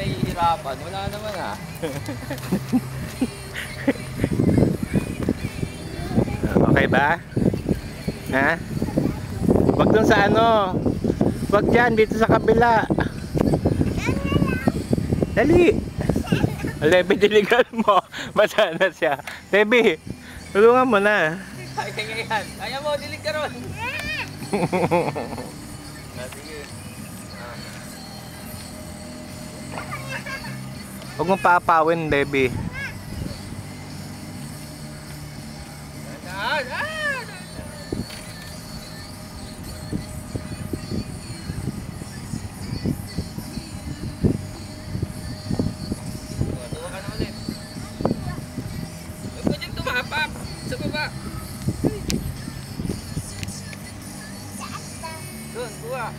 nahihirapan. Wala naman ah. Okay ba? Ha? Wag dun sa ano. Wag dyan, dito sa kabila. Dali. Lebi, diligan mo. Bata na siya. Lebi, tulungan mo na. Kaya nga yan. Kaya mo, dilig ka ron. Sige. Huwag mong papawin, Lebi. Tuwa ka na ulit. Huwag mo dyan tumapak. Sa baba. Doon, tuwa.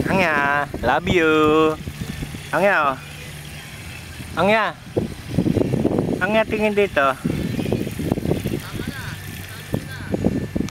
Angya, love you. Angya, oh. Angya. Angya, tingin dito.